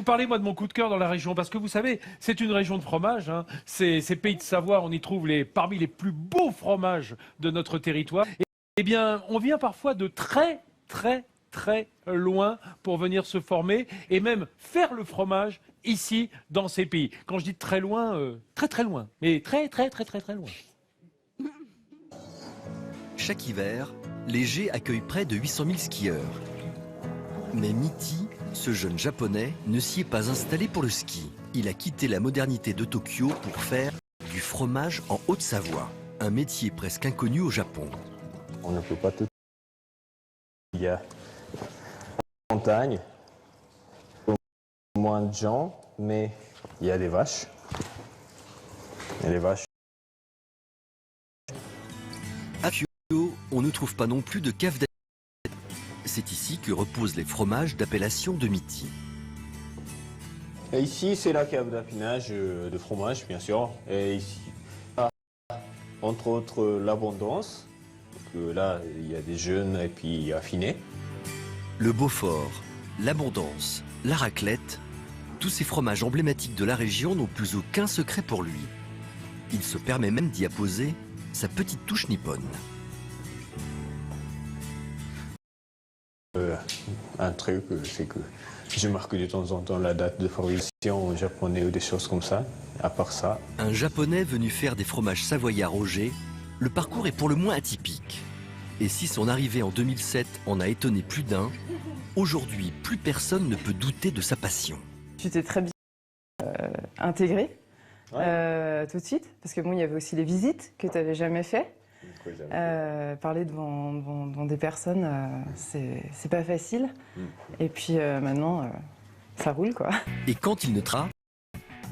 parler, moi, de mon coup de cœur dans la région, parce que vous savez, c'est une région de fromage. Hein. C'est Pays de Savoie, on y trouve parmi les plus beaux fromages de notre territoire. Eh bien, on vient parfois de très loin pour venir se former et même faire le fromage ici, dans ces pays. Quand je dis très loin, très loin, mais très loin. Chaque hiver, Léger accueille près de 800 000 skieurs. Mais Mitty, ce jeune japonais, ne s'y est pas installé pour le ski. Il a quitté la modernité de Tokyo pour faire du fromage en Haute-Savoie, un métier presque inconnu au Japon. On ne peut pas tout. Il y a la montagne, moins de gens, mais il y a des vaches. Et les vaches. À Kyoto, on ne trouve pas non plus de cave d'affinage. C'est ici que reposent les fromages d'appellation de Mitty. Et ici, c'est la cave d'affinage de fromage, bien sûr. Et ici, entre autres, l'abondance. Là, il y a des jeunes et puis affinés. Le Beaufort, l'Abondance, la raclette, tous ces fromages emblématiques de la région n'ont plus aucun secret pour lui. Il se permet même d'y apposer sa petite touche nippone. Un truc, c'est que je marque de temps en temps la date de fabrication japonais ou des choses comme ça. À part ça. Un Japonais venu faire des fromages savoyards au G, le parcours est pour le moins atypique. Et si son arrivée en 2007 en a étonné plus d'un, aujourd'hui, plus personne ne peut douter de sa passion. Tu t'es très bien intégré tout de suite, parce que bon, il y avait aussi les visites que tu n'avais jamais fait. Parler devant des personnes, c'est pas facile. Et puis maintenant, ça roule, quoi. Et quand il ne travaille,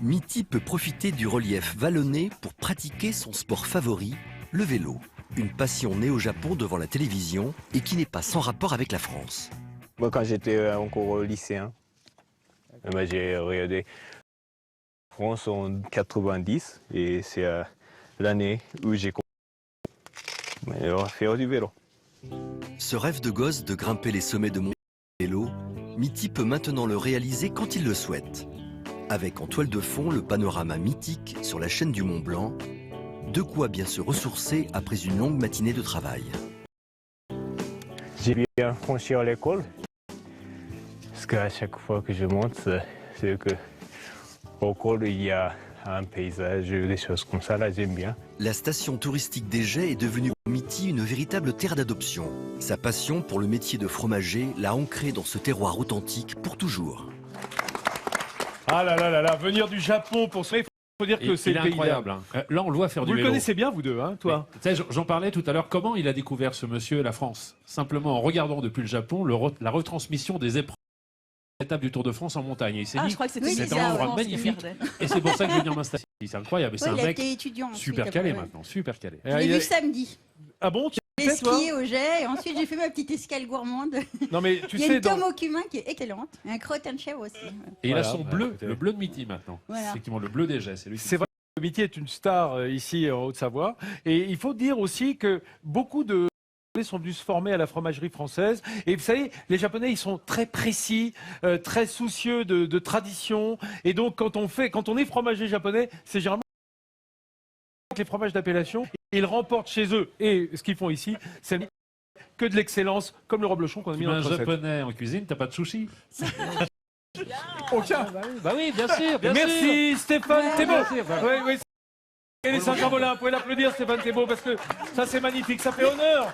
Mitty peut profiter du relief vallonné pour pratiquer son sport favori, le vélo. Une passion née au Japon devant la télévision et qui n'est pas sans rapport avec la France. Moi, quand j'étais encore lycéen, j'ai regardé France en 90 et c'est l'année où j'ai compris à faire du vélo. Ce rêve de gosse de grimper les sommets de mon vélo, Mitty peut maintenant le réaliser quand il le souhaite. Avec en toile de fond le panorama mythique sur la chaîne du Mont Blanc, de quoi bien se ressourcer après une longue matinée de travail. J'ai bien franchir l'école, parce qu'à chaque fois que je monte, c'est que au col il y a un paysage, des choses comme ça, là j'aime bien. La station touristique des Jets est devenue pour Mitty une véritable terre d'adoption. Sa passion pour le métier de fromager l'a ancré dans ce terroir authentique pour toujours. Ah là, venir du Japon pour se... Il faut dire que c'est incroyable. Hein. Là, on le voit faire du vélo. Vous le connaissez bien, vous deux, hein, toi. J'en parlais tout à l'heure. Comment il a découvert ce monsieur, la France? Simplement en regardant depuis le Japon la retransmission des épreuves du Tour de France en montagne. Et il s'est dit, je crois que c'est un endroit magnifique. Et c'est pour ça que je vais venir m'installer. C'est incroyable. C'est un mec super calé maintenant, super calé. Je l'ai vu samedi. Ah bon? J'ai skié au jet et ensuite j'ai fait ma petite escale gourmande. Non mais tu il y a une tome au cumin qui est excellente, et un crottin de chèvre aussi. Et il a son bleu, le bleu de Mitty maintenant. Voilà. Effectivement, le bleu des jets. C'est vrai que Mitty est une star ici en Haute-Savoie. Et il faut dire aussi que beaucoup de sont venus se former à la fromagerie française. Et vous savez, les Japonais, ils sont très précis, très soucieux de tradition. Et donc, quand on est fromager japonais, c'est généralement les fromages d'appellation. Ils remportent chez eux. Et ce qu'ils font ici, c'est que de l'excellence, comme le reblochon qu'on a mis dans notre recette. Un japonais en cuisine, t'as pas de sushi? Aucun. Bah oui, bien sûr. Merci Stéphane Thébault. Oui. Et les Saint-Germain, vous pouvez l'applaudir Stéphane Thébault parce que ça c'est magnifique, ça fait honneur.